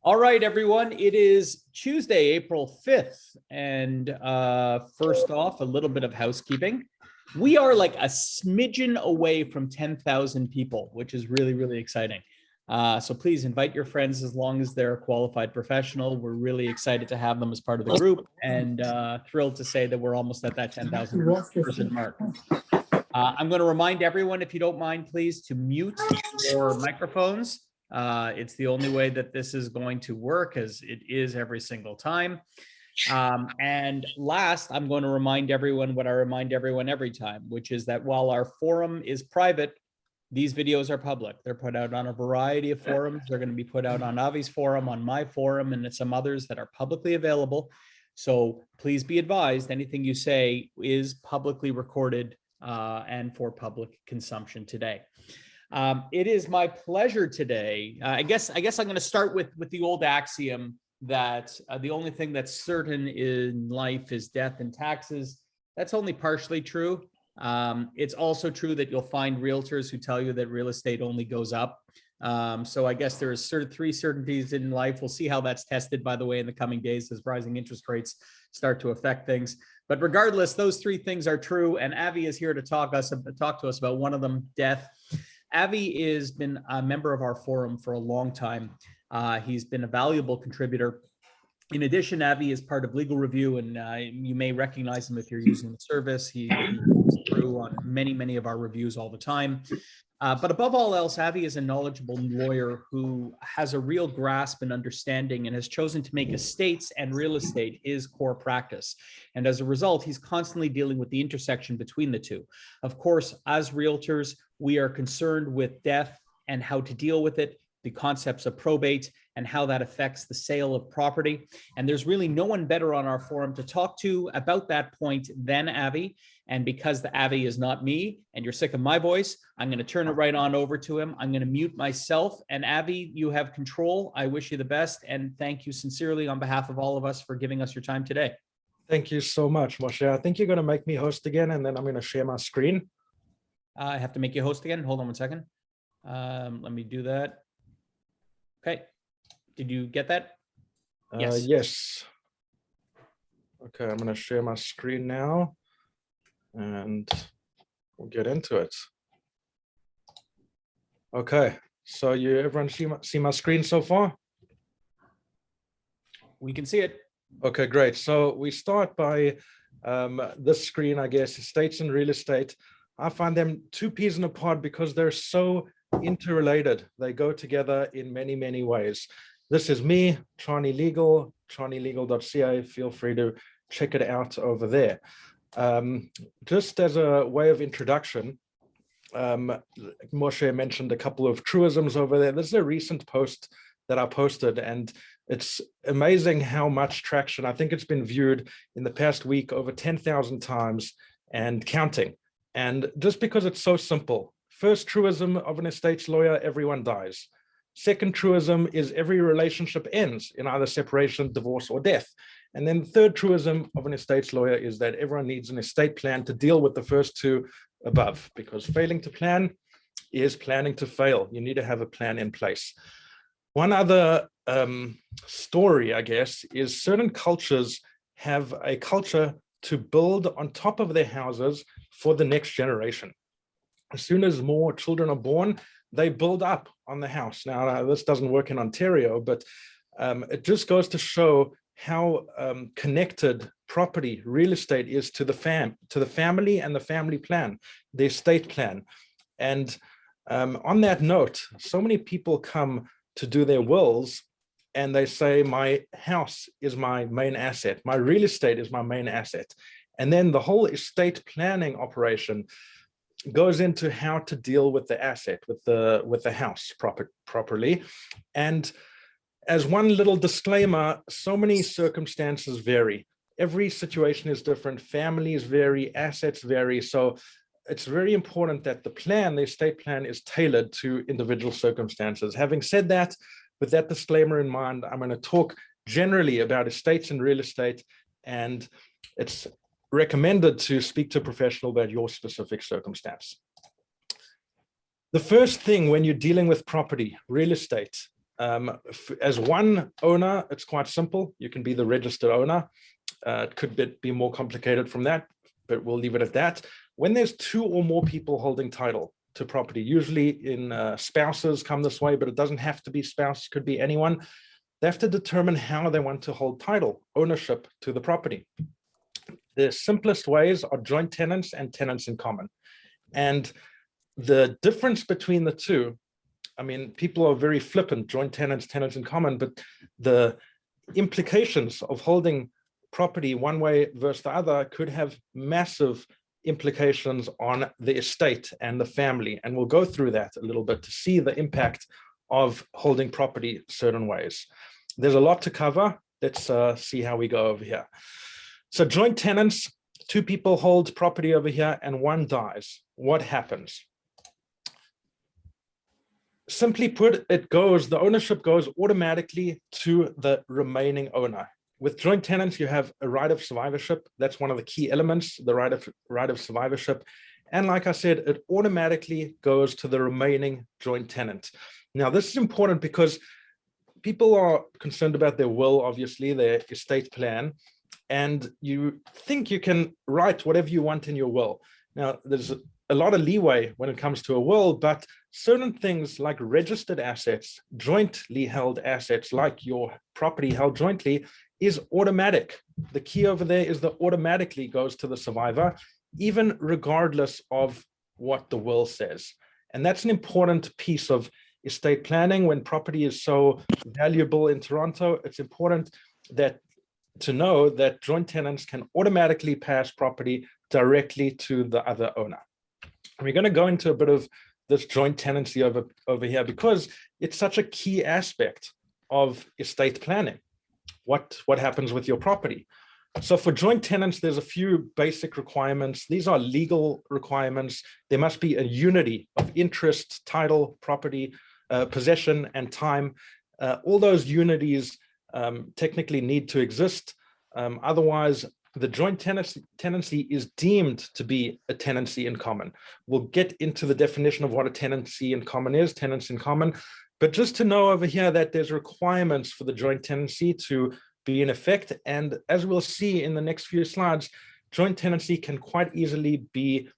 All right, everyone. It is Tuesday, April 5th. And first off, a little bit of housekeeping. We are like a smidgen away from 10,000 people, which is really, really exciting. So please invite your friends as long as they're a qualified professional. We're really excited to have them as part of the group and thrilled to say that we're almost at that 10,000 person mark. I'm going to remind everyone, if you don't mind, please, to mute your microphones. It's the only way that this is going to work, as it is every single time. And last, I'm going to remind everyone what I remind everyone every time, which is that while our forum is private, these videos are public. They're put out on a variety of forums. They're going to be put out on Avi's forum, on my forum, and some others that are publicly available. So please be advised, anything you say is publicly recorded and for public consumption today. It is my pleasure today. I guess I'm going to start with the old axiom that the only thing that's certain in life is death and taxes. That's only partially true. It's also true that you'll find realtors who tell you that real estate only goes up. So I guess there's three certainties in life. We'll see how that's tested, by the way, in the coming days as rising interest rates start to affect things. But regardless, those three things are true. And Avi is here to talk to us about one of them, death. Avi has been a member of our forum for a long time. He's been a valuable contributor. In addition, Avi is part of Legal Review, and you may recognize him if you're using the service. He goes through on many of our reviews all the time. But above all else, Avi is a knowledgeable lawyer who has a real grasp and understanding and has chosen to make estates and real estate his core practice. And as a result, he's constantly dealing with the intersection between the two. Of course, as realtors, we are concerned with death and how to deal with it, the concepts of probate and how that affects the sale of property. And there's really no one better on our forum to talk to about that point than Avi. And because the Avi is not me and you're sick of my voice, I'm going to turn it right on over to him. I'm going to mute myself. And Avi, you have control. I wish you the best. And thank you sincerely on behalf of all of us for giving us your time today. Thank you so much, Moshe. I think you're going to make me host again, and then I'm going to share my screen. I have to make you host again. Hold on one second. Let me do that. Okay. Did you get that? Yes. Yes. Okay, I'm going to share my screen now, and we'll get into it. Okay, so everyone see my screen so far? We can see it. Okay, great. So we start by this screen, I guess, estates and real estate. I find them two peas in a pod because they're so interrelated. They go together in many ways. This is me, Charney Legal, charneylegal.ca. Feel free to check it out over there. Just as a way of introduction, Moshe mentioned a couple of truisms over there. This is a recent post that I posted, and it's amazing how much traction. I think it's been viewed in the past week over 10,000 times and counting. And just because it's so simple. First truism of an estates lawyer, everyone dies. Second truism is every relationship ends in either separation, divorce, or death. And then the third truism of an estates lawyer is that everyone needs an estate plan to deal with the first two above, because failing to plan is planning to fail. You need to have a plan in place. One other story, I guess, is certain cultures have a culture to build on top of their houses for the next generation. As soon as more children are born, they build up on the house. Now, this doesn't work in Ontario, but it just goes to show how connected property, real estate is to the family and the family plan, the estate plan. And on that note, so many people come to do their wills and they say, my house is my main asset, my real estate is my main asset. And then the whole estate planning operation goes into how to deal with the asset, with the house properly. And as one little disclaimer, so many circumstances vary. Every situation is different, families vary, assets vary. So it's very important that the estate plan is tailored to individual circumstances. Having said that, with that disclaimer in mind, I'm going to talk generally about estates and real estate, and it's recommended to speak to a professional about your specific circumstance. The first thing when you're dealing with property, real estate, As one owner, it's quite simple. You can be the registered owner. It could be more complicated from that, but we'll leave it at that. When there's two or more people holding title to property, usually in spouses come this way, but it doesn't have to be spouse, could be anyone. They have to determine how they want to hold title, ownership to the property. The simplest ways are joint tenants and tenants in common. And the difference between the two, I mean, people are very flippant, joint tenants, tenants in common, but the implications of holding property one way versus the other could have massive implications on the estate and the family. And we'll go through that a little bit to see the impact of holding property certain ways. There's a lot to cover. Let's see how we go over here. So joint tenants, two people hold property over here and one dies. What happens? Simply put, the ownership goes automatically to the remaining owner. With joint tenants, you have a right of survivorship. That's one of the key elements, the right of survivorship. And like I said, it automatically goes to the remaining joint tenant. Now, this is important because people are concerned about their will, obviously, their estate plan, and you think you can write whatever you want in your will. Now, there's a lot of leeway when it comes to a will, but certain things like registered assets, jointly held assets, like your property held jointly, is automatic. The key over there is that automatically goes to the survivor, even regardless of what the will says. And that's an important piece of estate planning. When property is so valuable in Toronto, it's important to know that joint tenants can automatically pass property directly to the other owner. And we're going to go into a bit of this joint tenancy over here because it's such a key aspect of estate planning. What happens with your property? So for joint tenants, there's a few basic requirements. These are legal requirements. There must be a unity of interest, title, property, possession, and time. All those unities technically need to exist. Otherwise, the joint tenancy is deemed to be a tenancy in common. We'll get into the definition of what a tenancy in common is, tenants in common. But just to know over here that there's requirements for the joint tenancy to be in effect. And as we'll see in the next few slides, joint tenancy can quite easily be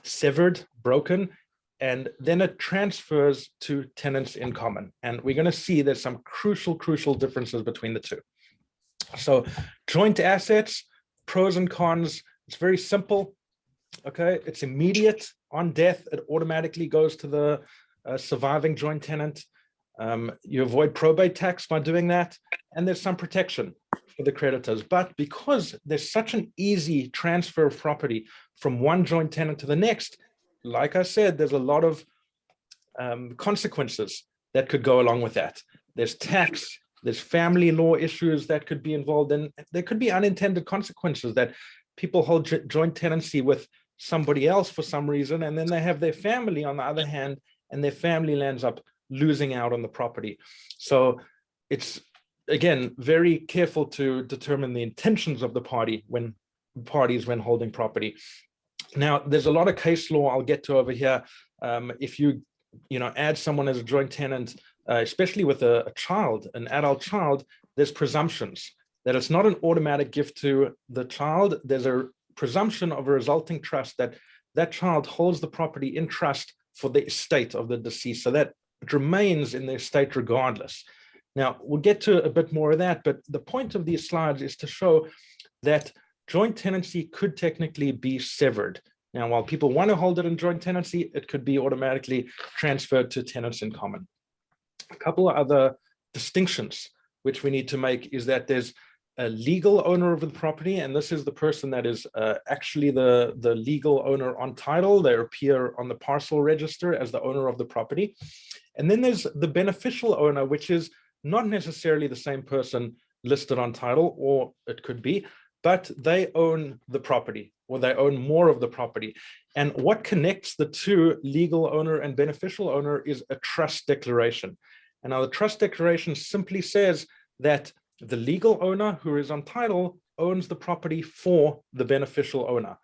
severed, broken, and then it transfers to tenants in common. And we're going to see there's some crucial differences between the two. So joint assets, pros and cons, it's very simple. Okay, it's immediate. On death, it automatically goes to the surviving joint tenant. You avoid probate tax by doing that, and there's some protection for the creditors. But because there's such an easy transfer of property from one joint tenant to the next, like I said, there's a lot of consequences that could go along with that. There's tax, there's family law issues that could be involved, and there could be unintended consequences that people hold joint tenancy with somebody else for some reason, and then they have their family on the other hand, and their family ends up losing out on the property. So it's, again, very careful to determine the intentions of the parties when holding property. Now, there's a lot of case law I'll get to over here. If you add someone as a joint tenant, especially with a child, an adult child, there's presumptions that it's not an automatic gift to the child. There's a presumption of a resulting trust that that child holds the property in trust for the estate of the deceased, so that it remains in the estate regardless. Now, we'll get to a bit more of that, but the point of these slides is to show that joint tenancy could technically be severed. Now, while people want to hold it in joint tenancy, it could be automatically transferred to tenants in common. A couple of other distinctions which we need to make is that there's a legal owner of the property, and this is the person that is actually the legal owner on title. They appear on the parcel register as the owner of the property. And then there's the beneficial owner, which is not necessarily the same person listed on title, or it could be, but they own the property, or they own more of the property. And what connects the two, legal owner and beneficial owner, is a trust declaration. And now the trust declaration simply says that the legal owner who is on title owns the property for the beneficial owner.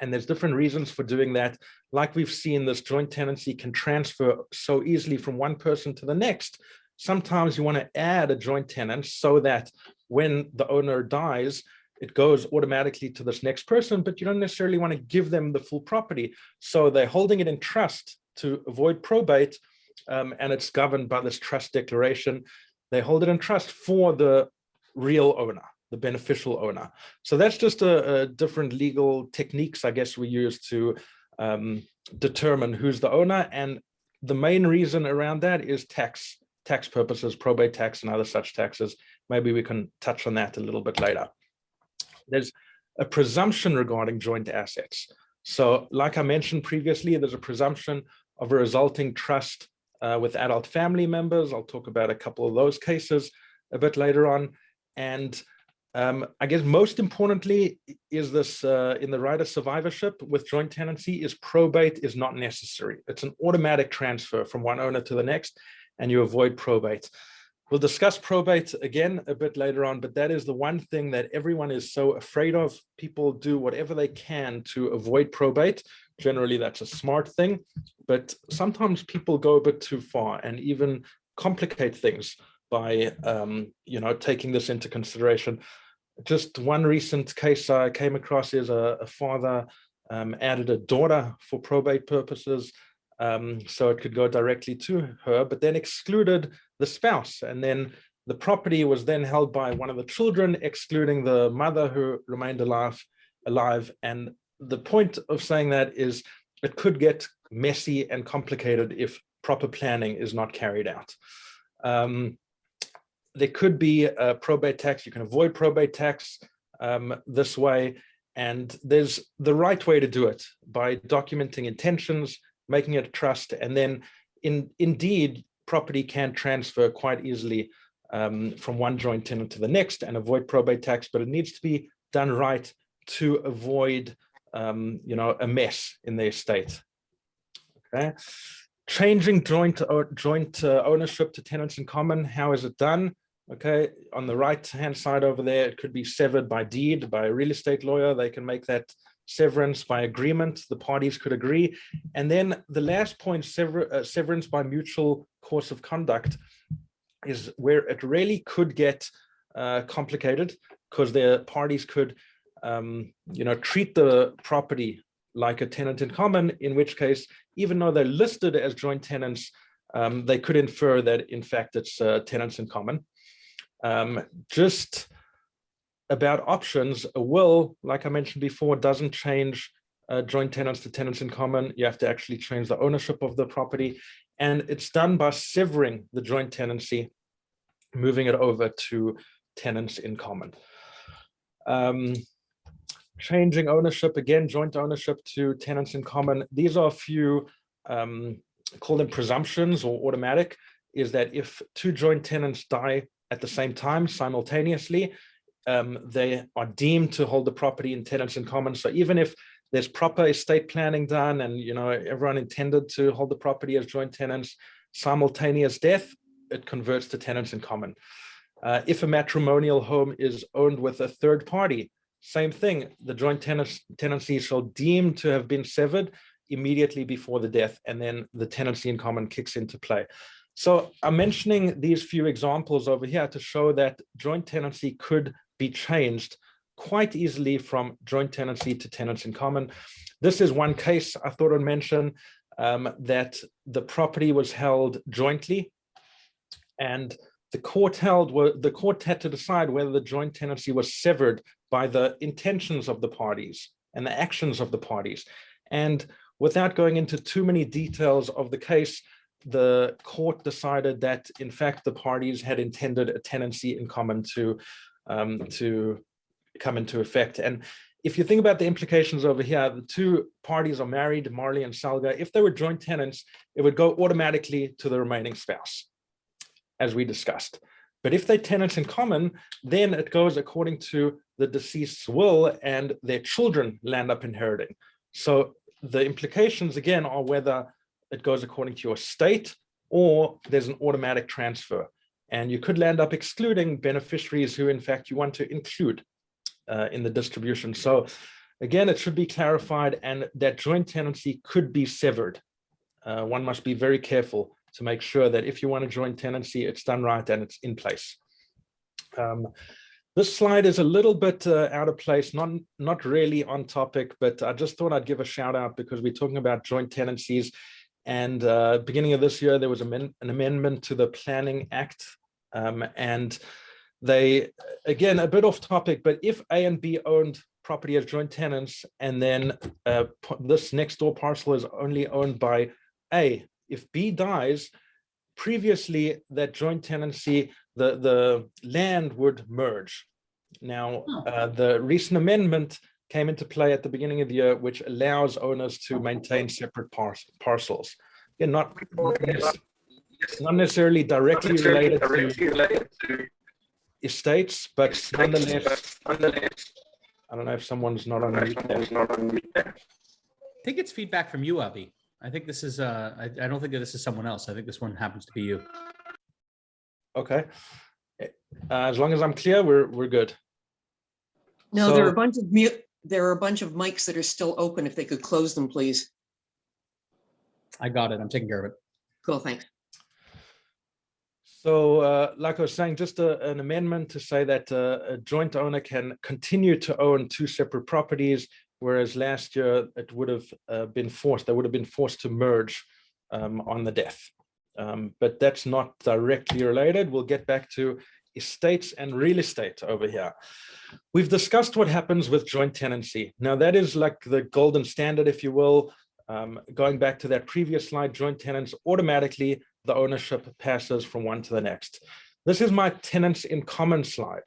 And there's different reasons for doing that. Like we've seen, this joint tenancy can transfer so easily from one person to the next. Sometimes you want to add a joint tenant so that when the owner dies, it goes automatically to this next person, but you don't necessarily want to give them the full property. So they're holding it in trust to avoid probate, and it's governed by this trust declaration. They hold it in trust for the real owner, the beneficial owner. So that's just a different legal techniques, I guess, we use to determine who's the owner. And the main reason around that is tax purposes, probate tax and other such taxes. Maybe we can touch on that a little bit later. There's a presumption regarding joint assets. So like I mentioned previously, there's a presumption of a resulting trust with adult family members. I'll talk about a couple of those cases a bit later on. And I guess most importantly is this in the right of survivorship with joint tenancy is probate is not necessary. It's an automatic transfer from one owner to the next, and you avoid probate. We'll discuss probate again a bit later on, but that is the one thing that everyone is so afraid of. People do whatever they can to avoid probate. Generally, that's a smart thing, but sometimes people go a bit too far and even complicate things by taking this into consideration. Just one recent case I came across is a father added a daughter for probate purposes, so it could go directly to her, but then excluded the spouse. And then the property was then held by one of the children, excluding the mother who remained alive. And the point of saying that is it could get messy and complicated if proper planning is not carried out. There could be a probate tax. You can avoid probate tax this way. And there's the right way to do it by documenting intentions, making it a trust, and then indeed, property can transfer quite easily from one joint tenant to the next and avoid probate tax, but it needs to be done right to avoid a mess in the estate. Okay, changing joint ownership to tenants in common. How is it done? Okay, on the right-hand side over there, it could be severed by deed by a real estate lawyer. They can make that severance by agreement. The parties could agree. And then the last point, severance by mutual course of conduct, is where it really could get complicated, because the parties could treat the property like a tenant in common, in which case, even though they're listed as joint tenants, they could infer that in fact it's tenants in common. Just about options, a will, like I mentioned before, doesn't change joint tenants to tenants in common. You have to actually change the ownership of the property, and it's done by severing the joint tenancy, moving it over to tenants in common. Changing ownership, again, joint ownership to tenants in common. These are a few, call them presumptions or automatic, is that if two joint tenants die at the same time, simultaneously, they are deemed to hold the property in tenants in common. So even if there's proper estate planning done and everyone intended to hold the property as joint tenants, simultaneous death, it converts to tenants in common. If a matrimonial home is owned with a third party, same thing, the joint tenancy shall deem to have been severed immediately before the death, and then the tenancy in common kicks into play. So I'm mentioning these few examples over here to show that joint tenancy could be changed quite easily from joint tenancy to tenants in common. This is one case I thought I'd mention, that the property was held jointly, and the court had to decide whether the joint tenancy was severed by the intentions of the parties and the actions of the parties. And without going into too many details of the case, the court decided that, in fact, the parties had intended a tenancy in common to come into effect. And if you think about the implications over here, the two parties are married, Marley and Salga. If they were joint tenants, it would go automatically to the remaining spouse, as we discussed. But if they're tenants in common, then it goes according to the deceased's will, and their children land up inheriting. So the implications, again, are whether it goes according to your estate or there's an automatic transfer. And you could land up excluding beneficiaries who, in fact, you want to include in the distribution. So again, it should be clarified, and that joint tenancy could be severed. One must be very careful to make sure that if you want to join tenancy, it's done right and it's in place. This slide is a little bit out of place, not really on topic, but I just thought I'd give a shout out because we're talking about joint tenancies. And beginning of this year, there was an amendment to the Planning Act. And they, again, a bit off topic, but if A and B owned property as joint tenants, and then this next door parcel is only owned by A, if B dies, previously that joint tenancy, the land would merge. Now, the recent amendment came into play at the beginning of the year, which allows owners to maintain separate parcels. Again, not necessarily directly related to estates, but nonetheless, I don't know if someone's not on mute there. I think it's feedback from you, Avi. I think this is, I don't think that this is someone else. I think this one happens to be you. Okay. As long as I'm clear, we're good. No, So- there are a bunch of mics that are still open. If they could close them, please. I got it. I'm taking care of it. Cool, thanks. So like I was saying, just an amendment to say that a joint owner can continue to own two separate properties, whereas last year it would have been forced, they would have been forced to merge on the death. But that's not directly related. We'll get back to estates and real estate over here. We've discussed what happens with joint tenancy. Now that is like the golden standard, if you will. Going back to that previous slide, joint tenants, automatically the ownership passes from one to the next. This is my tenants in common slide.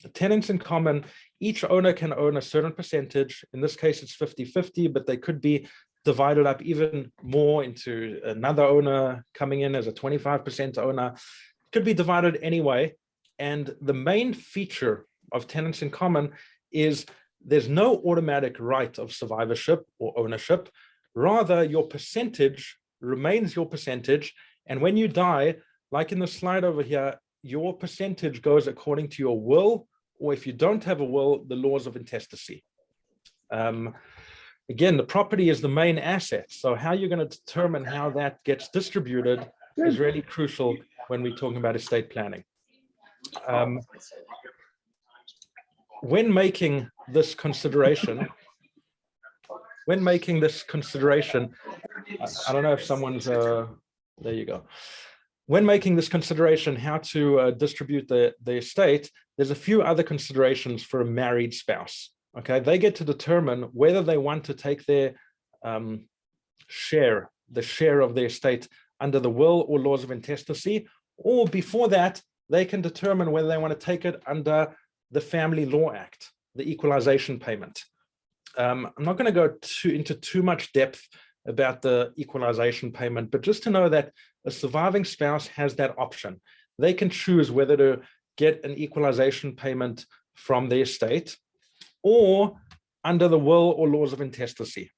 The tenants in common, each owner can own a certain percentage. In this case, it's 50-50, but they could be divided up even more into another owner coming in as a 25% owner. It could be divided anyway. And the main feature of tenants in common is there's no automatic right of survivorship or ownership. Rather, your percentage remains your percentage. And when you die, like in the slide over here, your percentage goes according to your will, or if you don't have a will, the laws of intestacy. Again, the property is the main asset. So how you're going to determine how that gets distributed is really crucial when we're talking about estate planning. When making this consideration, I don't know if someone's, there you go. When making this consideration, how to distribute the estate, there's a few other considerations for a married spouse. Okay, they get to determine whether they want to take their share of the estate under the will or laws of intestacy, or before that, they can determine whether they want to take it under the Family Law Act, the equalization payment. I'm not going to go into too much depth about the equalization payment, but just to know that a surviving spouse has that option. They can choose whether to get an equalization payment from the estate or under the will or laws of intestacy.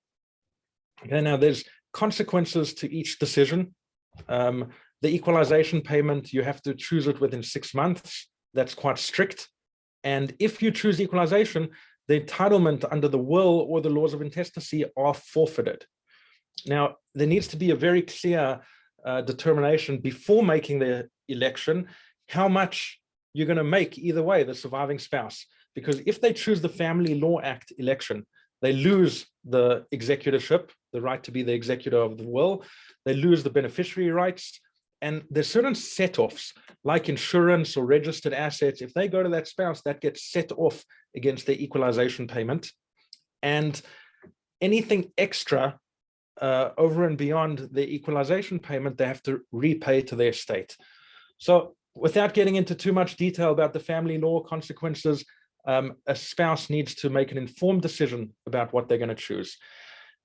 Okay, now there's consequences to each decision. The equalization payment, you have to choose it within 6 months. That's quite strict. And if you choose equalization, the entitlement under the will or the laws of intestacy are forfeited. Now, there needs to be a very clear determination before making the election, how much you're going to make either way, the surviving spouse. Because if they choose the Family Law Act election, they lose the executorship, the right to be the executor of the will. They lose the beneficiary rights. And there's certain set-offs, like insurance or registered assets. If they go to that spouse, that gets set off against the equalization payment. And anything extra over and beyond the equalization payment, they have to repay to their estate. So without getting into too much detail about the family law consequences, a spouse needs to make an informed decision about what they're going to choose.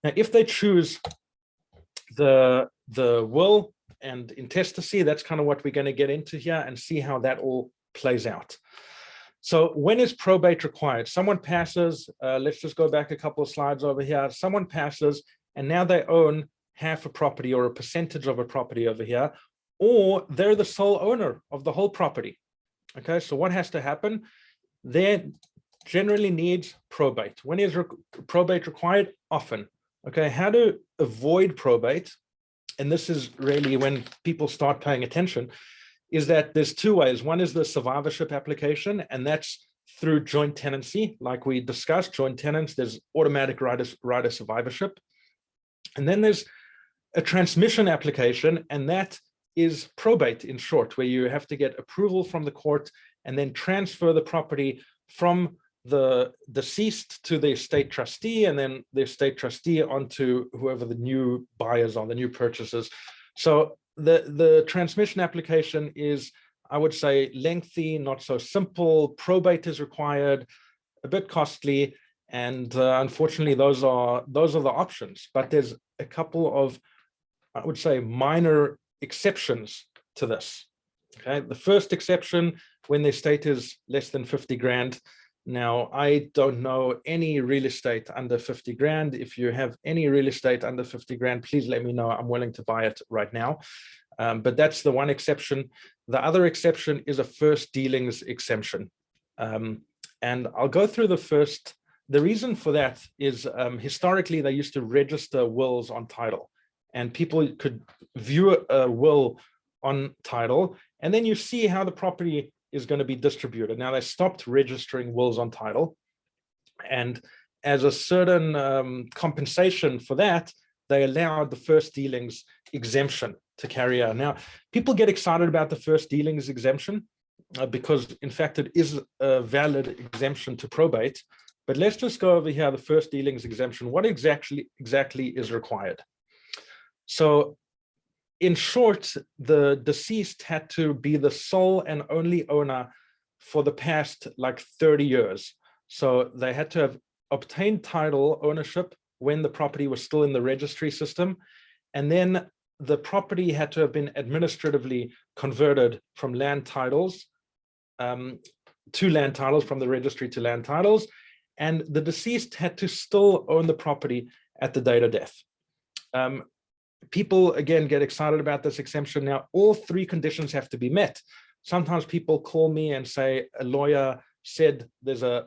Now, if they choose the will and intestacy, that's kind of what we're going to get into here and see how that all plays out. So when is probate required? Someone passes, let's just go back a couple of slides over here. Someone passes and now they own half a property or a percentage of a property over here, or they're the sole owner of the whole property. Okay, so what has to happen? There generally needs probate. When is probate required? Often. Okay, how to avoid probate? and this is really when people start paying attention, is that there's two ways. One is the survivorship application, and that's through joint tenancy. Like we discussed, joint tenants, there's automatic right of survivorship. And then there's a transmission application, and that is probate in short, where you have to get approval from the court and then transfer the property from the deceased to the estate trustee, and then the estate trustee onto whoever the new buyers are, the new purchasers. So the transmission application is, I would say, lengthy, not so simple. Probate is required, a bit costly, and unfortunately, those are the options. But there's a couple of, I would say, minor exceptions to this. Okay, the first exception, when the estate is less than 50 grand. Now, I don't know any real estate under 50 grand. If you have any real estate under 50 grand, please let me know. I'm willing to buy it right now. But that's the one exception. The other exception is a first dealings exemption. And I'll go through the first. The reason for that is historically, they used to register wills on title, and people could view a will on title, and then you see how the property is going to be distributed. Now, they stopped registering wills on title, and as a certain compensation for that, they allowed the first dealings exemption to carry out. Now, people get excited about the first dealings exemption because, in fact, it is a valid exemption to probate. But let's just go over here, the first dealings exemption. What exactly is required? So, in short, the deceased had to be the sole and only owner for the past like 30 years. So they had to have obtained title ownership when the property was still in the registry system. And then the property had to have been administratively converted from land titles to land titles, from the registry to land titles. And the deceased had to still own the property at the date of death. People, again, get excited about this exemption. Now, all three conditions have to be met. Sometimes people call me and say, a lawyer said there's a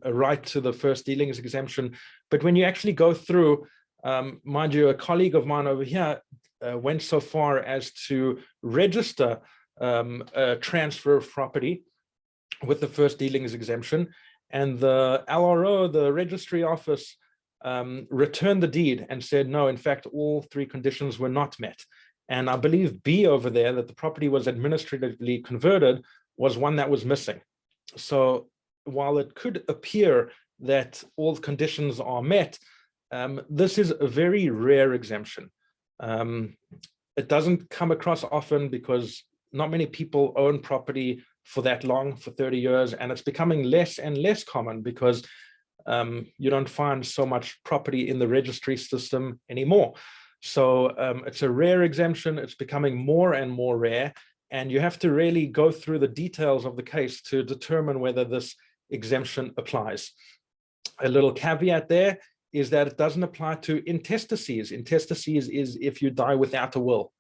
right to the first dealings exemption. But when you actually go through, mind you, a colleague of mine over here went so far as to register a transfer of property with the first dealings exemption. And the LRO, the registry office, returned the deed and said, no, in fact, all three conditions were not met. And I believe B over there, that the property was administratively converted, was one that was missing. So while it could appear that all conditions are met, this is a very rare exemption. It doesn't come across often because not many people own property for that long, for 30 years, and it's becoming less and less common because you don't find so much property in the registry system anymore. So it's a rare exemption. It's becoming more and more rare, and you have to really go through the details of the case to determine whether this exemption applies. A little caveat there is that it doesn't apply to intestacies. Intestacies is if you die without a will.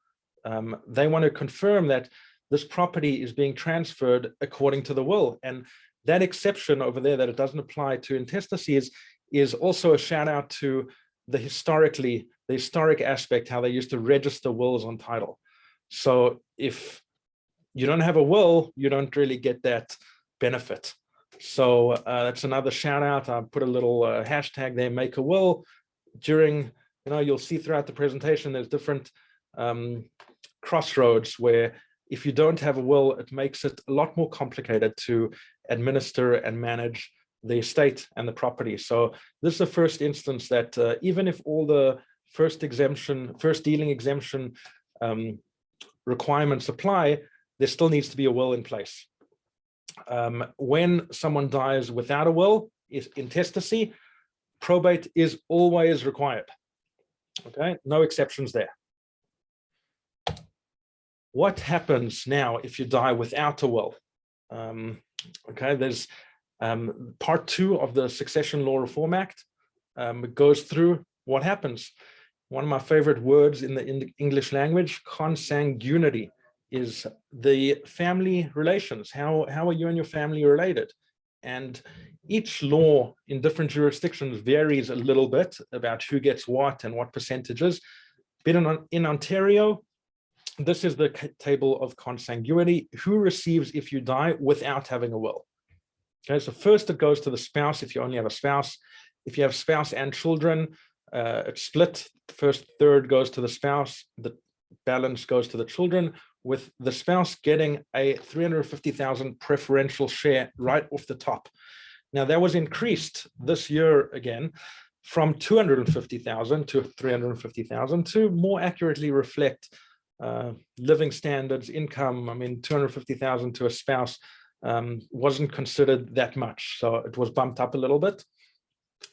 They want to confirm that this property is being transferred according to the will, and that exception over there, that it doesn't apply to intestacies, is also a shout out to the historic aspect, how they used to register wills on title. So if you don't have a will, you don't really get that benefit. So that's another shout out. I put a little hashtag there, make a will. During, you'll see throughout the presentation, there's different crossroads where if you don't have a will, it makes it a lot more complicated to administer and manage the estate and the property. So this is the first instance that even if all the first dealing exemption requirements apply, there still needs to be a will in place. When someone dies without a will, is intestacy, probate is always required. Okay, no exceptions there. What happens now if you die without a will? Okay, there's part 2 of the Succession Law Reform Act. It goes through what happens. One of my favorite words in the English language, consanguinity, is the family relations. How are you and your family related? And each law in different jurisdictions varies a little bit about who gets what and what percentages. But in Ontario, this is the table of consanguinity, who receives if you die without having a will. Okay, so first it goes to the spouse if you only have a spouse. If you have spouse and children, it's split. First third goes to the spouse, the balance goes to the children, with the spouse getting a 350,000 preferential share right off the top. Now that was increased this year again from 250,000 to 350,000 to more accurately reflect living standards, income. I mean, 250,000 to a spouse wasn't considered that much, so it was bumped up a little bit.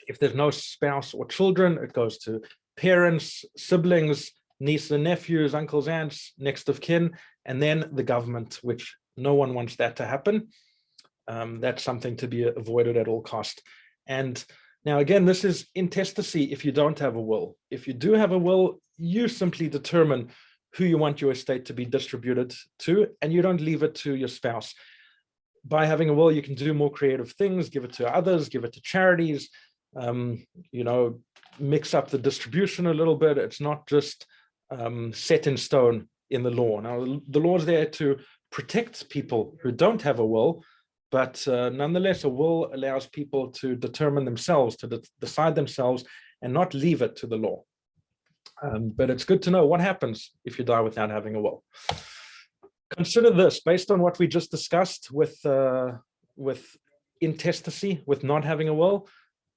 If there's no spouse or children, it goes to parents, siblings, nieces and nephews, uncles, aunts, next of kin, and then the government, which no one wants that to happen. That's something to be avoided at all cost. And now again, this is intestacy if you don't have a will. If you do have a will, you simply determine who you want your estate to be distributed to, and you don't leave it to your spouse. By having a will, you can do more creative things, give it to others, give it to charities, you know, mix up the distribution a little bit. It's not just set in stone in the law. Now, the law is there to protect people who don't have a will, but nonetheless, a will allows people to determine themselves, to decide themselves, and not leave it to the law. But it's good to know what happens if you die without having a will. Consider this, based on what we just discussed with intestacy, with not having a will.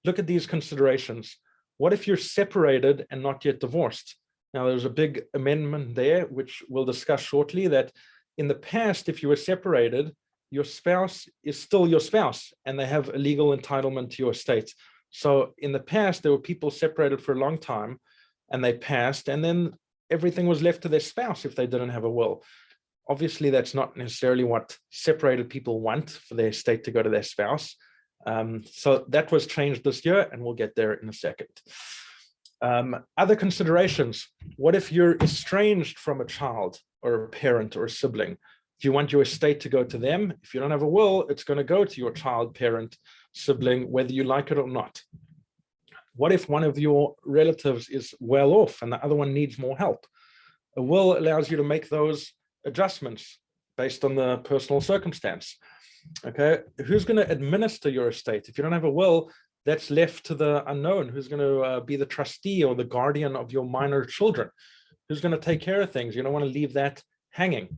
Look at these considerations. What if you're separated and not yet divorced? Now, there's a big amendment there, which we'll discuss shortly, that in the past, if you were separated, your spouse is still your spouse, and they have a legal entitlement to your estate. So in the past, there were people separated for a long time, and they passed, and then everything was left to their spouse if they didn't have a will. Obviously, that's not necessarily what separated people want, for their estate to go to their spouse. So that was changed this year, and we'll get there in a second. Other considerations. What if you're estranged from a child or a parent or a sibling? Do you want your estate to go to them? If you don't have a will, it's going to go to your child, parent, sibling, whether you like it or not. What if one of your relatives is well off and the other one needs more help? A will allows you to make those adjustments based on the personal circumstance. Okay, who's going to administer your estate? If you don't have a will, that's left to the unknown. Who's going to be the trustee or the guardian of your minor children? Who's going to take care of things? You don't want to leave that hanging.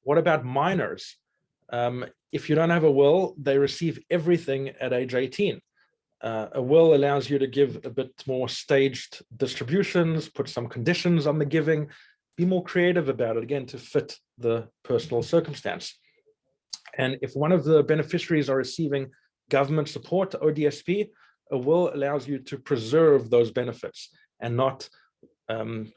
What about minors? If you don't have a will, they receive everything at age 18. A will allows you to give a bit more staged distributions, put some conditions on the giving, be more creative about it, again, to fit the personal circumstance. And if one of the beneficiaries are receiving government support, ODSP, a will allows you to preserve those benefits and not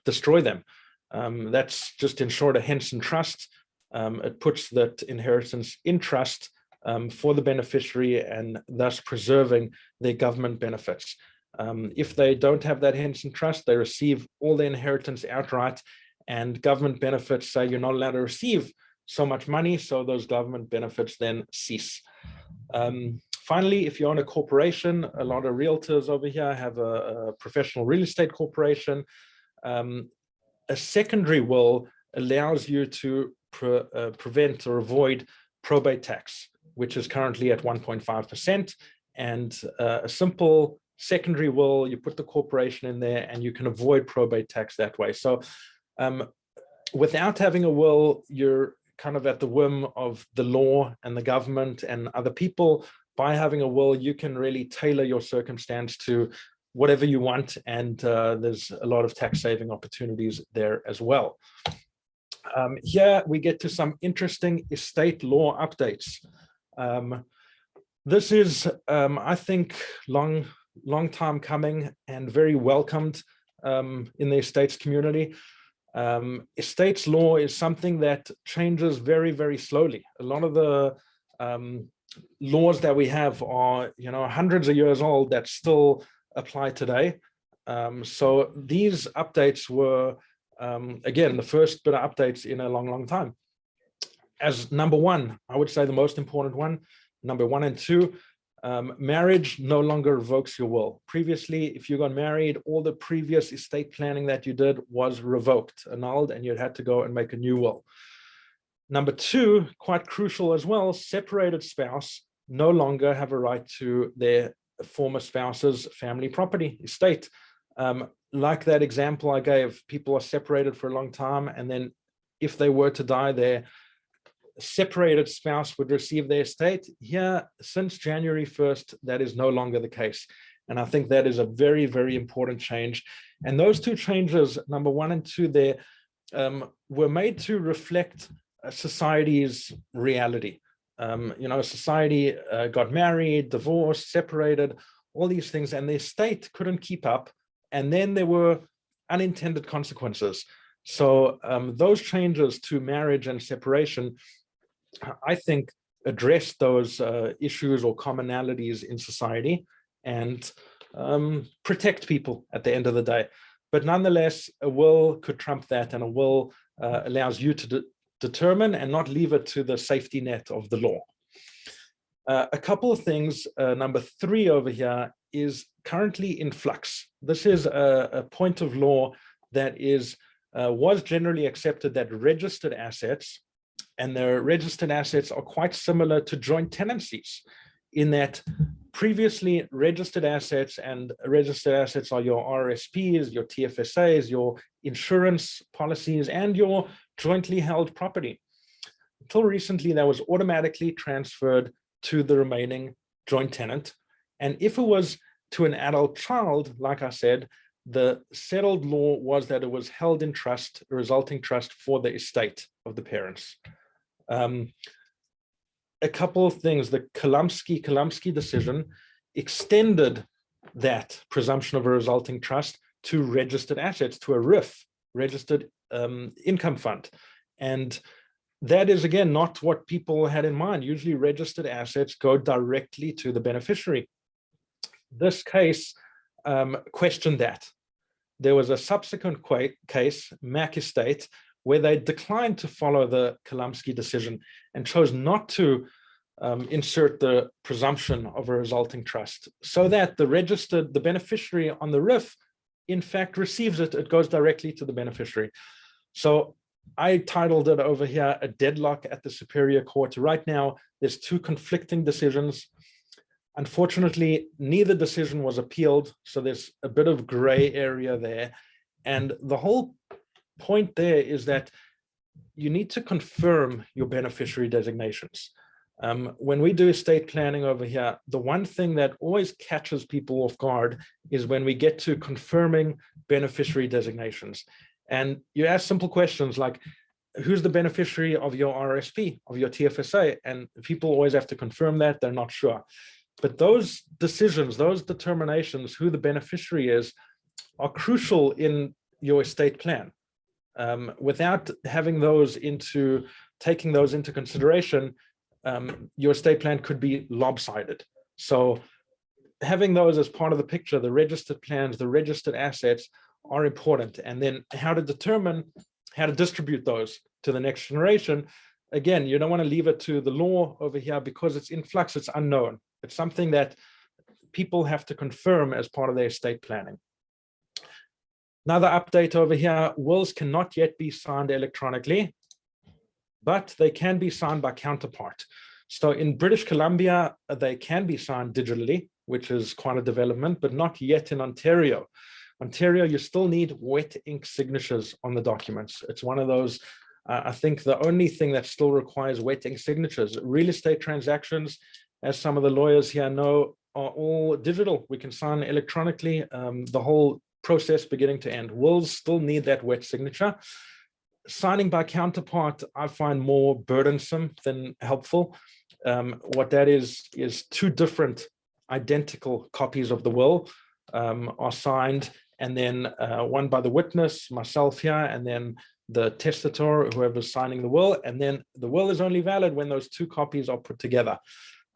destroy them. That's just in short a Henson trust. It puts that inheritance in trust for the beneficiary and thus preserving their government benefits. If they don't have that Henson trust, they receive all the inheritance outright, and government benefits say you're not allowed to receive so much money, so those government benefits then cease. Finally, if you own a corporation, a lot of realtors over here have a professional real estate corporation. A secondary will allows you to prevent or avoid probate tax, which is currently at 1.5%. And a simple secondary will, you put the corporation in there and you can avoid probate tax that way. So without having a will, you're kind of at the whim of the law and the government and other people. By having a will, you can really tailor your circumstance to whatever you want, and there's a lot of tax saving opportunities there as well. Here we get to some interesting estate law updates. This is, I think, long time coming and very welcomed in the estates community. Estates law is something that changes very, very slowly. A lot of the laws that we have are, hundreds of years old that still apply today. So these updates were, again, the first bit of updates in a long, long time. As number one, I would say the most important one, number 1 and 2, Marriage no longer revokes your will. Previously, if you got married, all the previous estate planning that you did was revoked, annulled, and you had to go and make a new will. Number two, quite crucial as well, separated spouse no longer have a right to their former spouse's family property, estate. Like that example I gave, people are separated for a long time, and then if they were to die, their separated spouse would receive their estate. Here, since January 1st, that is no longer the case. And I think that is a very, very important change. And those two changes, number 1 and 2 there, were made to reflect society's reality. Society got married, divorced, separated, all these things, and the estate couldn't keep up. And then there were unintended consequences. So those changes to marriage and separation, I think, address those issues or commonalities in society and protect people at the end of the day. But nonetheless, a will could trump that, and a will allows you to determine and not leave it to the safety net of the law. A couple of things. Number 3 over here is currently in flux. This is a point of law that was generally accepted, that registered assets, and the registered assets are quite similar to joint tenancies in that previously registered assets are your RSPs, your TFSAs, your insurance policies, and your jointly held property. Until recently, that was automatically transferred to the remaining joint tenant. And if it was to an adult child, like I said, the settled law was that it was held in trust, a resulting trust for the estate of the parents. A couple of things. The Kalumsky decision extended that presumption of a resulting trust to registered assets, to a RIF, registered income fund. And that is, again, not what people had in mind. Usually registered assets go directly to the beneficiary. This case questioned that. There was a subsequent case, Mac Estate, where they declined to follow the Kalumsky decision and chose not to insert the presumption of a resulting trust, so that the beneficiary on the RIF, in fact, receives it. It goes directly to the beneficiary. So I titled it over here, a deadlock at the Superior Court. Right now, there's 2 conflicting decisions. Unfortunately, neither decision was appealed, so there's a bit of gray area there. And the whole point there is that you need to confirm your beneficiary designations. When we do estate planning over here, the one thing that always catches people off guard is when we get to confirming beneficiary designations. And you ask simple questions like, who's the beneficiary of your RSP, of your TFSA? And people always have to confirm that, they're not sure. But those decisions, those determinations, who the beneficiary is, are crucial in your estate plan. Without having taking those into consideration, your estate plan could be lopsided. So having those as part of the picture, the registered plans, the registered assets, are important. And then how to determine how to distribute those to the next generation. Again, you don't want to leave it to the law over here because it's in flux, it's unknown. It's something that people have to confirm as part of their estate planning. Another update over here, wills cannot yet be signed electronically, but they can be signed by counterpart. So in British Columbia, they can be signed digitally, which is quite a development, but not yet in Ontario. Ontario, you still need wet ink signatures on the documents. It's one of those, I think the only thing that still requires wet ink signatures. Real estate transactions, as some of the lawyers here know, are all digital. We can sign electronically, the whole process beginning to end. Wills still need that wet signature. Signing by counterpart, I find more burdensome than helpful. What that is 2 different identical copies of the will are signed, and then one by the witness, myself here, and then the testator, whoever's signing the will, and then the will is only valid when those 2 copies are put together.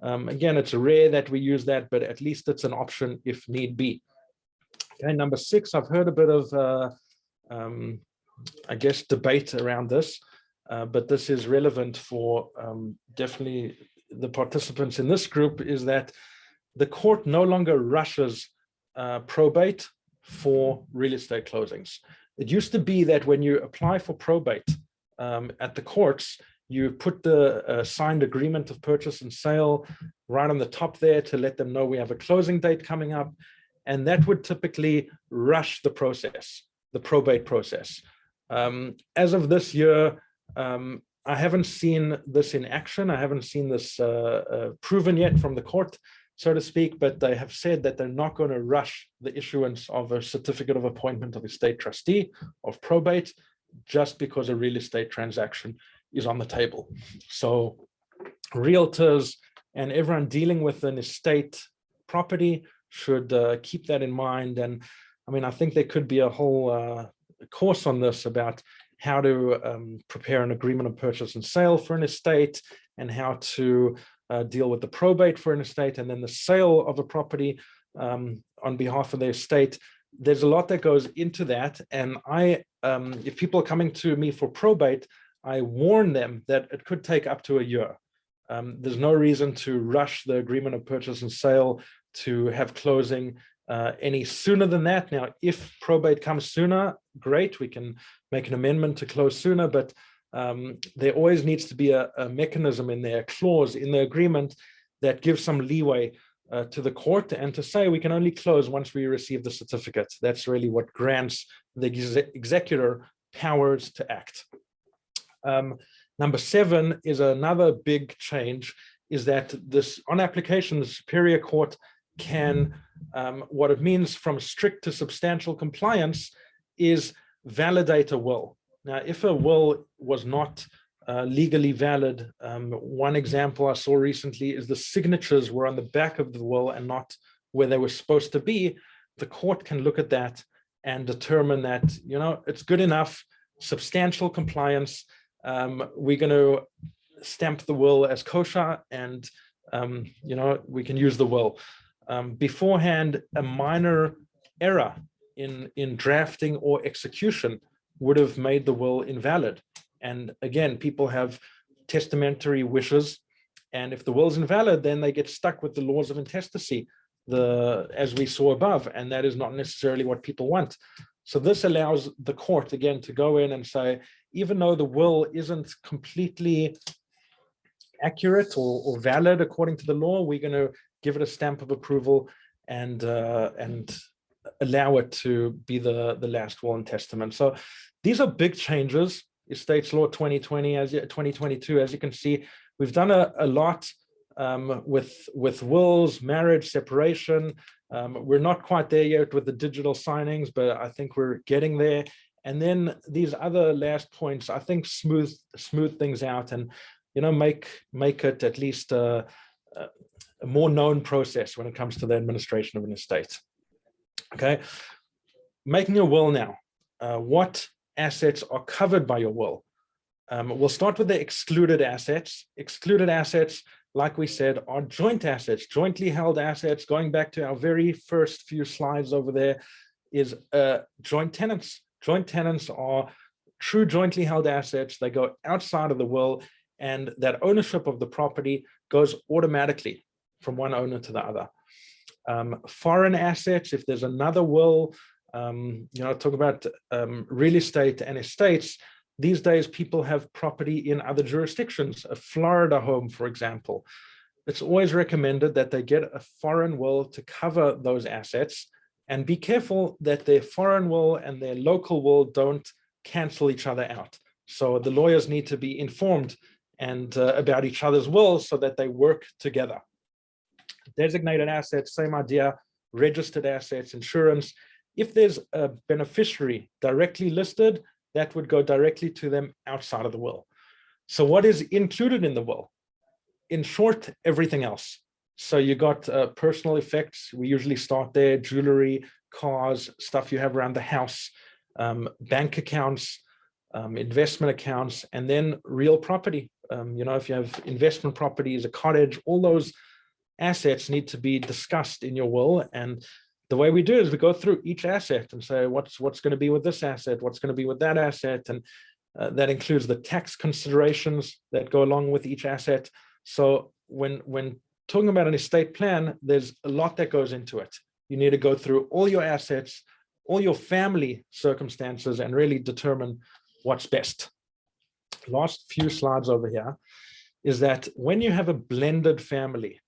Again, it's rare that we use that, but at least it's an option if need be. Okay, number 6, I've heard a bit of, I guess, debate around this, but this is relevant for definitely the participants in this group, is that the court no longer rushes probate for real estate closings. It used to be that when you apply for probate at the courts, you put the signed agreement of purchase and sale right on the top there to let them know we have a closing date coming up. And that would typically rush the process, the probate process. As of this year, I haven't seen this in action. I haven't seen this proven yet from the court, so to speak, but they have said that they're not going to rush the issuance of a certificate of appointment of estate trustee of probate just because a real estate transaction is on the table. So realtors and everyone dealing with an estate property should keep that in mind. And I mean, I think there could be a whole course on this about how to prepare an agreement of purchase and sale for an estate, and how to deal with the probate for an estate, and then the sale of a property on behalf of the estate. There's a lot that goes into that. And if people are coming to me for probate, I warn them that it could take up to a year. There's no reason to rush the agreement of purchase and sale to have closing any sooner than that. Now, if probate comes sooner, great, we can make an amendment to close sooner, but there always needs to be a mechanism in there, a clause in the agreement that gives some leeway to the court, and to say we can only close once we receive the certificate. That's really what grants the executor powers to act. Number 7 is another big change, is that this, on application, the Superior Court can, what it means from strict to substantial compliance is validate a will. Now, if a will was not legally valid, one example I saw recently is the signatures were on the back of the will and not where they were supposed to be. The court can look at that and determine that, you know, it's good enough, substantial compliance. We're going to stamp the will as kosher, and you know, we can use the will. Beforehand, a minor error in drafting or execution would have made the will invalid. And again, people have testamentary wishes, and if the will is invalid, then they get stuck with the laws of intestacy, as we saw above, and that is not necessarily what people want. So this allows the court, again, to go in and say, even though the will isn't completely accurate or valid according to the law, we're going to give it a stamp of approval and allow it to be the last will and testament. So these are big changes. Estates Law 2022, as you can see, we've done a lot with wills, marriage, separation. We're not quite there yet with the digital signings, but I think we're getting there. And then these other last points, I think, smooth things out, and, you know, make it at least a more known process when it comes to the administration of an estate. Okay, making a will now. What assets are covered by your will? We'll start with the excluded assets. Excluded assets, like we said, are joint assets, jointly held assets. Going back to our very first few slides over there is joint tenants. Joint tenants are true jointly held assets. They go outside of the will, and that ownership of the property goes automatically from one owner to the other. Foreign assets, if there's another will, you know, talk about real estate and estates. These days, people have property in other jurisdictions, a Florida home, for example. It's always recommended that they get a foreign will to cover those assets, and be careful that their foreign will and their local will don't cancel each other out. So the lawyers need to be informed and about each other's wills so that they work together. Designated assets, same idea. Registered assets, insurance. If there's a beneficiary directly listed, that would go directly to them outside of the will. So what is included in the will? In short, everything else. So you got personal effects. We usually start there: jewelry, cars, stuff you have around the house, bank accounts, investment accounts, and then real property. You know, if you have investment properties, a cottage, all those assets need to be discussed in your will. And the way we do is we go through each asset and say, what's going to be with this asset? What's going to be with that asset? And that includes the tax considerations that go along with each asset. So when talking about an estate plan, there's a lot that goes into it. You need to go through all your assets, all your family circumstances, and really determine what's best. Last few slides over here is that when you have a blended family,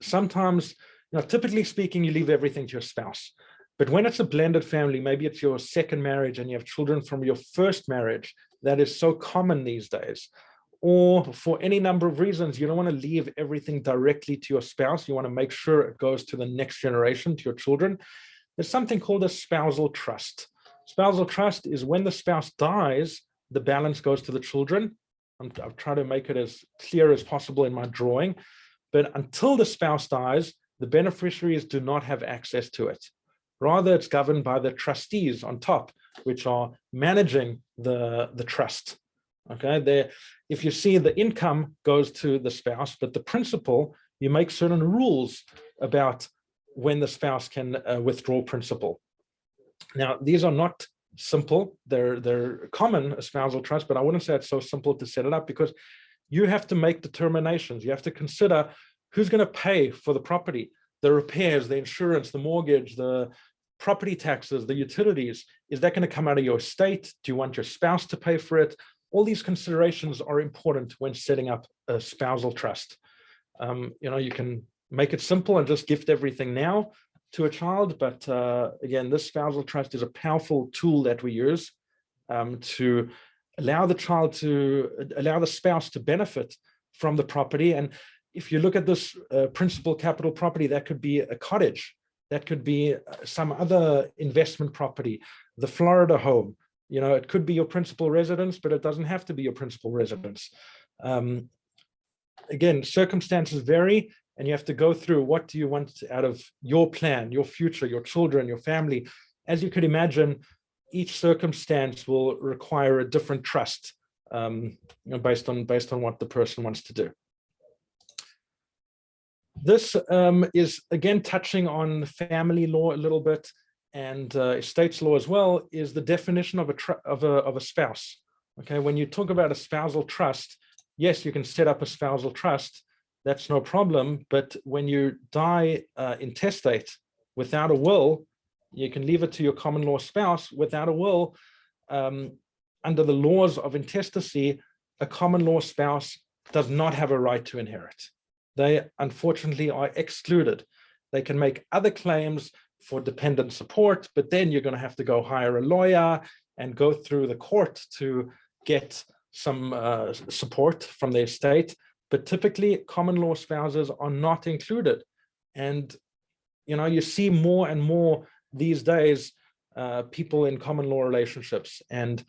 sometimes, typically speaking, you leave everything to your spouse. But when it's a blended family, maybe it's your second marriage and you have children from your first marriage, that is so common these days. Or for any number of reasons, you don't want to leave everything directly to your spouse. You want to make sure it goes to the next generation, to your children. There's something called a spousal trust. Spousal trust is when the spouse dies, the balance goes to the children. I'll try to make it as clear as possible in my drawing. But until the spouse dies, the beneficiaries do not have access to it. Rather, it's governed by the trustees on top, which are managing the trust. Okay, if you see, the income goes to the spouse, but the principal, you make certain rules about when the spouse can withdraw principal. Now, these are not simple. They're common, a spousal trust, but I wouldn't say it's so simple to set it up, because you have to make determinations. You have to consider who's going to pay for the property, the repairs, the insurance, the mortgage, the property taxes, the utilities. Is that going to come out of your estate? Do you want your spouse to pay for it? All these considerations are important when setting up a spousal trust. You can make it simple and just gift everything now to a child, but again, this spousal trust is a powerful tool that we use to allow the spouse to benefit from the property. And if you look at this principal capital property, that could be a cottage, that could be some other investment property, the Florida home. It could be your principal residence, but it doesn't have to be your principal residence. Again, circumstances vary, and you have to go through, what do you want out of your plan, your future, your children, your family. As you could imagine, each circumstance will require a different trust based on what the person wants to do. This is, again, touching on family law a little bit, and estates law as well, is the definition of a spouse. Okay, when you talk about a spousal trust, yes, you can set up a spousal trust. That's no problem. But when you die intestate without a will, you can leave it to your common law spouse. Without a will, under the laws of intestacy, a common law spouse does not have a right to inherit. They unfortunately are excluded. They can make other claims for dependent support, but then you're going to have to go hire a lawyer and go through the court to get some support from the estate. But typically, common law spouses are not included. And, you see more and more these days, people in common law relationships. And,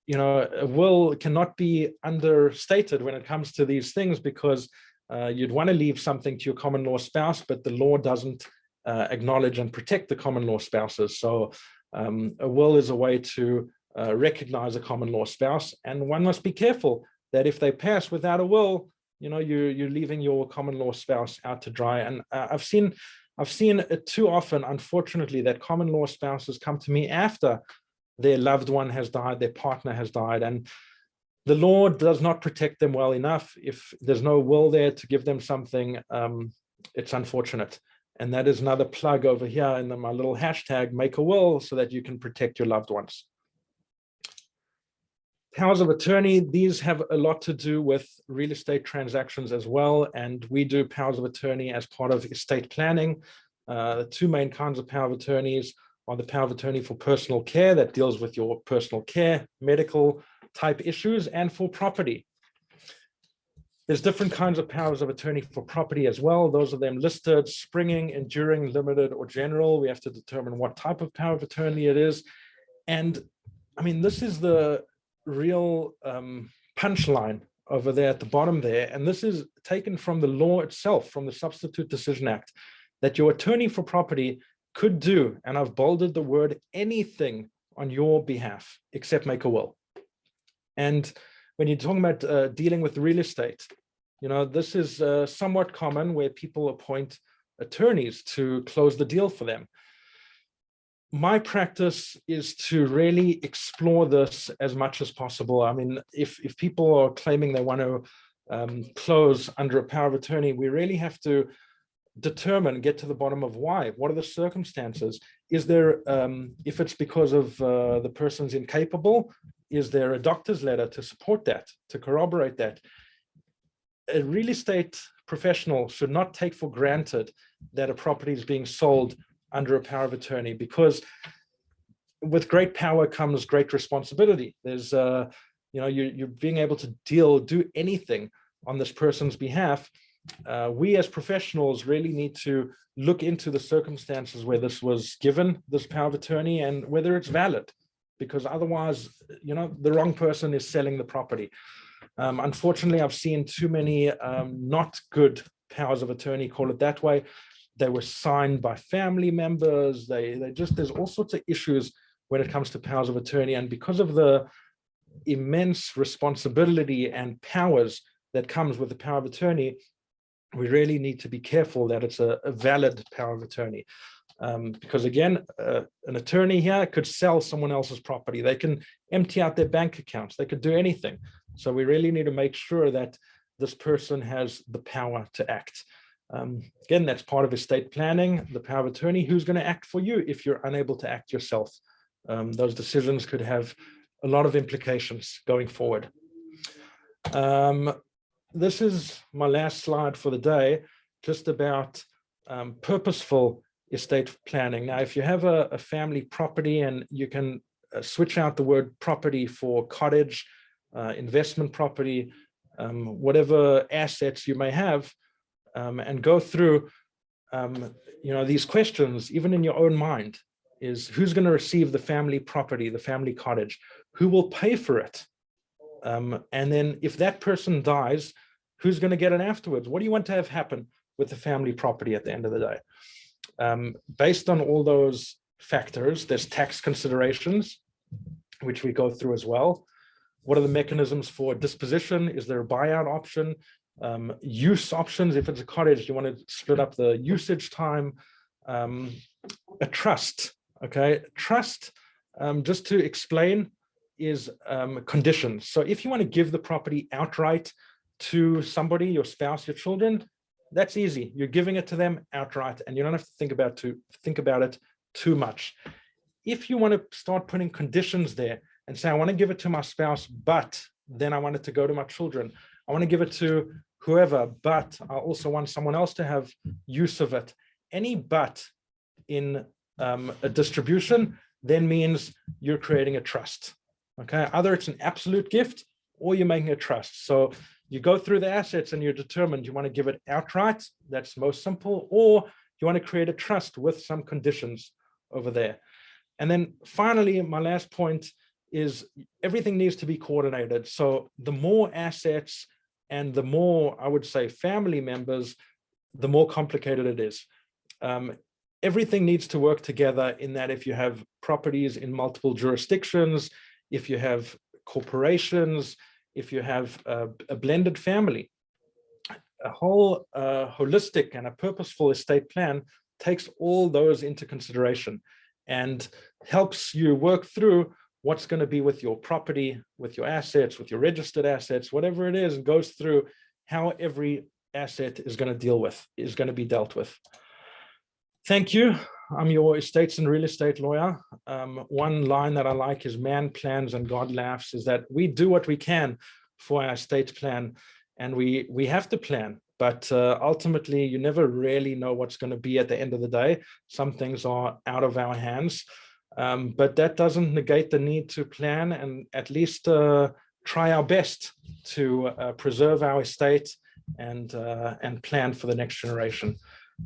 a will cannot be understated when it comes to these things, because you'd want to leave something to your common law spouse, but the law doesn't acknowledge and protect the common law spouses. So a will is a way to recognize a common law spouse, and one must be careful that if they pass without a will, you're leaving your common law spouse out to dry. And I've seen it too often, unfortunately, that common law spouses come to me after their loved one has died, their partner has died, and the law does not protect them well enough. If there's no will there to give them something, it's unfortunate. And that is another plug over here in my little hashtag, make a will, so that you can protect your loved ones. Powers of attorney, these have a lot to do with real estate transactions as well. And we do powers of attorney as part of estate planning. The two main kinds of power of attorneys are the power of attorney for personal care, that deals with your personal care, medical type issues, and for property. There's different kinds of powers of attorney for property as well. Those are them listed: springing, enduring, limited, or general. We have to determine what type of power of attorney it is. And I mean, this is the real punchline over there at the bottom there. And this is taken from the law itself, from the Substitute Decision Act, that your attorney for property could do, and I've bolded the word, anything on your behalf except make a will. And when you're talking about dealing with real estate, this is somewhat common, where people appoint attorneys to close the deal for them. My practice is to really explore this as much as possible. I mean, if people are claiming they want to close under a power of attorney, we really have to determine, get to the bottom of why. What are the circumstances? Is there, if it's because of the person's incapable, is there a doctor's letter to support that, to corroborate that? A real estate professional should not take for granted that a property is being sold under a power of attorney, because with great power comes great responsibility. There's, you're being able to do anything on this person's behalf. We as professionals really need to look into the circumstances where this was given, this power of attorney, and whether it's valid, because otherwise, the wrong person is selling the property. Unfortunately, I've seen too many not good powers of attorney, call it that way. They were signed by family members. There's all sorts of issues when it comes to powers of attorney. And because of the immense responsibility and powers that comes with the power of attorney, we really need to be careful that it's a valid power of attorney. Because again, an attorney here could sell someone else's property. They can empty out their bank accounts. They could do anything. So we really need to make sure that this person has the power to act. Again, that's part of estate planning, the power of attorney. Who's going to act for you if you're unable to act yourself? Those decisions could have a lot of implications going forward. This is my last slide for the day, just about purposeful estate planning. Now, if you have a family property, and you can switch out the word property for cottage, investment property, whatever assets you may have, and go through these questions, even in your own mind, is who's going to receive the family property, the family cottage, who will pay for it, and then if that person dies, who's going to get it afterwards? What do you want to have happen with the family property at the end of the day? Based on all those factors, there's tax considerations, which we go through as well. What are the mechanisms for disposition? Is there a buyout option? Use options. If it's a cottage, you want to split up the usage time. A trust, okay? Trust, just to explain, is conditions. So if you want to give the property outright to somebody, your spouse, your children, that's easy. You're giving it to them outright, and you don't have to think about it too much. If you want to start putting conditions there and say, I want to give it to my spouse, but then I want it to go to my children. I want to give it to whoever, but I also want someone else to have use of it. Any but in a distribution then means you're creating a trust. Okay, either it's an absolute gift or you're making a trust. So you go through the assets and you're determined you want to give it outright. That's most simple, or you want to create a trust with some conditions over there. And then finally, my last point is everything needs to be coordinated. So the more assets and the more, I would say, family members, the more complicated it is. Everything needs to work together, in that if you have properties in multiple jurisdictions, if you have corporations, if you have a blended family, a whole holistic and a purposeful estate plan takes all those into consideration and helps you work through what's going to be with your property, with your assets, with your registered assets, whatever it is, and goes through how every asset is going to be dealt with. Thank you. I'm your estates and real estate lawyer. One line that I like is man plans and God laughs, is that we do what we can for our estate plan, and we have to plan, but ultimately you never really know what's going to be at the end of the day. Some things are out of our hands, but that doesn't negate the need to plan and at least try our best to preserve our estate and plan for the next generation.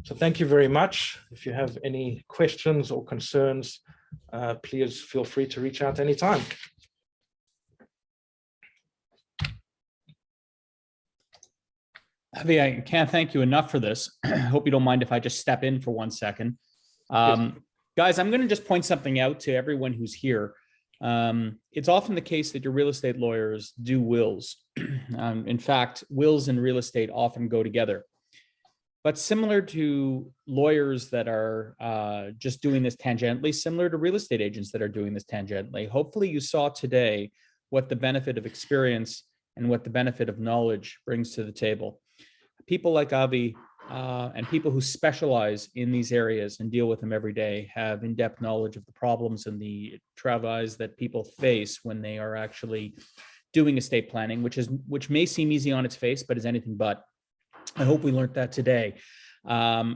So thank you very much. If you have any questions or concerns, please feel free to reach out anytime. Avi, I can't thank you enough for this. I hope you don't mind if I just step in for 1 second. Guys, I'm going to just point something out to everyone who's here. It's often the case that your real estate lawyers do wills. In fact, wills and real estate often go together. But similar to lawyers that are just doing this tangentially, similar to real estate agents that are doing this tangentially, hopefully you saw today what the benefit of experience and what the benefit of knowledge brings to the table. People like Avi and people who specialize in these areas and deal with them every day have in-depth knowledge of the problems and the travails that people face when they are actually doing estate planning, which may seem easy on its face, but is anything but. I hope we learned that today.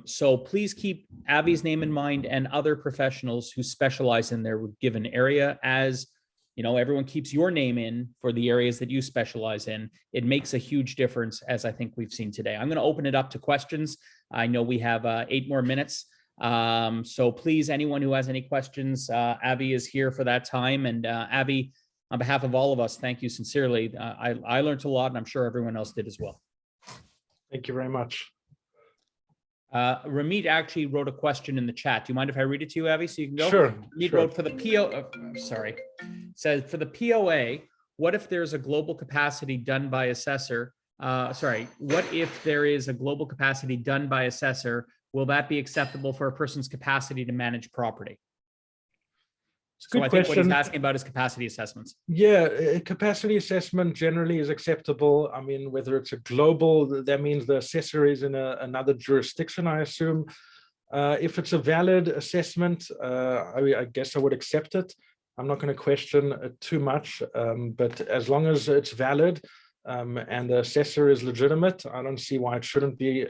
So please keep Avi's name in mind and other professionals who specialize in their given area. As you know, everyone keeps your name in for the areas that you specialize in. It makes a huge difference, as I think we've seen today. I'm going to open it up to questions. I know we have 8 more minutes. So please, anyone who has any questions, Avi is here for that time. And Avi, on behalf of all of us, thank you sincerely. I learned a lot, and I'm sure everyone else did as well. Thank you very much. Ramit actually wrote a question in the chat. Do you mind if I read it to you, Avi, so you can go? Sure. Ramit wrote for the says for the POA, what if there's a global capacity done by assessor? What if there is a global capacity done by assessor? Will that be acceptable for a person's capacity to manage property? So I think what he's asking about is capacity assessments. Yeah, a capacity assessment generally is acceptable. I mean, whether it's a global, that means the assessor is in another jurisdiction, I assume. If it's a valid assessment, I guess I would accept it. I'm not going to question it too much, but as long as it's valid and the assessor is legitimate, I don't see why it shouldn't be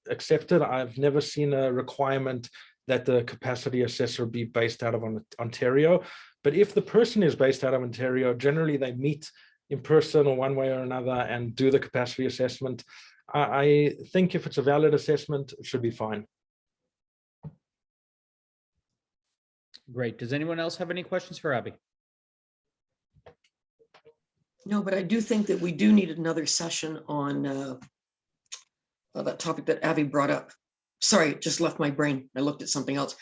accepted. I've never seen a requirement that the capacity assessor be based out of Ontario. But if the person is based out of Ontario, generally they meet in person or one way or another and do the capacity assessment. I think if it's a valid assessment, it should be fine. Great. Does anyone else have any questions for Avi? No, but I do think that we do need another session on that topic that Avi brought up. Sorry, it just left my brain. I looked at something else.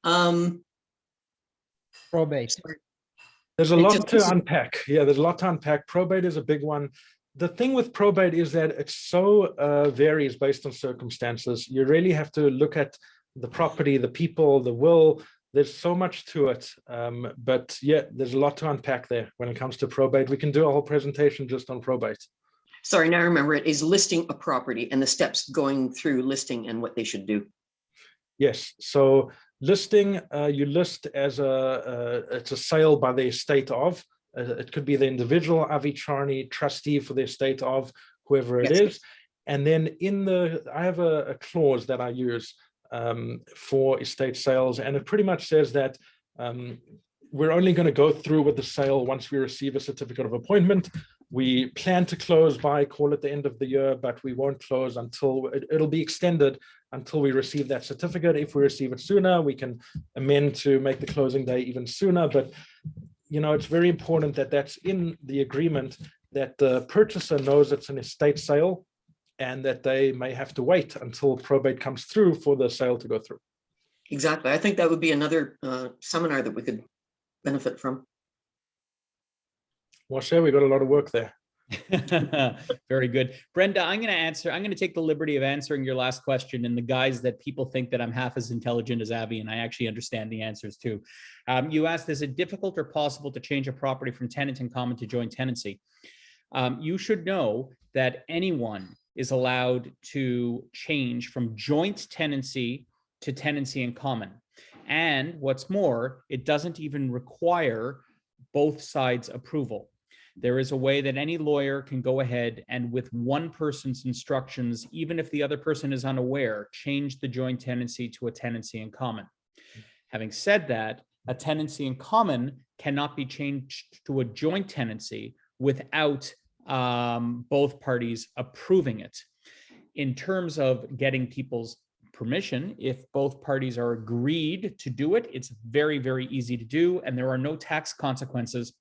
Probate. There's a lot to unpack. Yeah, there's a lot to unpack. Probate is a big one. The thing with probate is that it so varies based on circumstances. You really have to look at the property, the people, the will. There's so much to it. But yeah, there's a lot to unpack there when it comes to probate. We can do a whole presentation just on probate. Sorry, now I remember it is listing a property and the steps going through listing and what they should do. Yes, so listing, you list as it's a sale by the estate of. It could be the individual, Avi Charney, trustee for the estate of, whoever it is. And then I have a clause that I use for estate sales, and it pretty much says that we're only going to go through with the sale once we receive a certificate of appointment. We plan to close by, call it the end of the year, but we won't close until it'll be extended until we receive that certificate. If we receive it sooner, we can amend to make the closing day even sooner. But, you know, it's very important that that's in the agreement, that the purchaser knows it's an estate sale and that they may have to wait until probate comes through for the sale to go through. Exactly. I think that would be another seminar that we could benefit from. Well, sure, we got a lot of work there. Very good. Brenda, I'm going to take the liberty of answering your last question in the guise that people think that I'm half as intelligent as Avi, and I actually understand the answers too. You asked, is it difficult or possible to change a property from tenant in common to joint tenancy? You should know that anyone is allowed to change from joint tenancy to tenancy in common. And what's more, it doesn't even require both sides' approval. There is a way that any lawyer can go ahead and, with one person's instructions, even if the other person is unaware, change the joint tenancy to a tenancy in common. Having said that, a tenancy in common cannot be changed to a joint tenancy without both parties approving it. In terms of getting people's permission, if both parties are agreed to do it, it's very, very easy to do, and there are no tax consequences,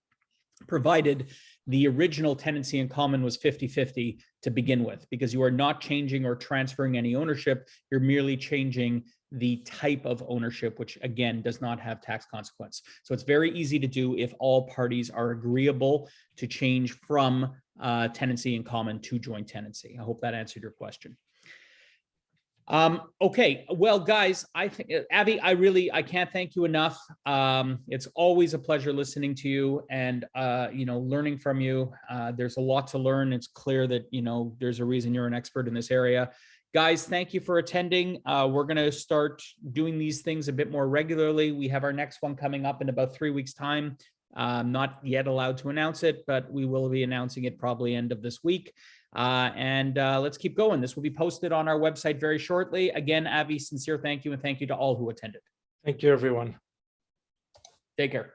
provided the original tenancy in common was 50-50 to begin with, because you are not changing or transferring any ownership. You're merely changing the type of ownership, which again does not have tax consequence. So it's very easy to do if all parties are agreeable to change from tenancy in common to joint tenancy. I hope that answered your question. Okay, well, guys, I think Avi, I can't thank you enough. It's always a pleasure listening to you and learning from you. There's a lot to learn. It's clear that there's a reason you're an expert in this area. Guys, thank you for attending. We're going to start doing these things a bit more regularly. We have our next one coming up in about 3 weeks' time. I'm not yet allowed to announce it, but we will be announcing it probably end of this week. Let's keep going. This will be posted on our website very shortly. Again, Avi, sincere thank you, and thank you to all who attended. Thank you, everyone. Take care.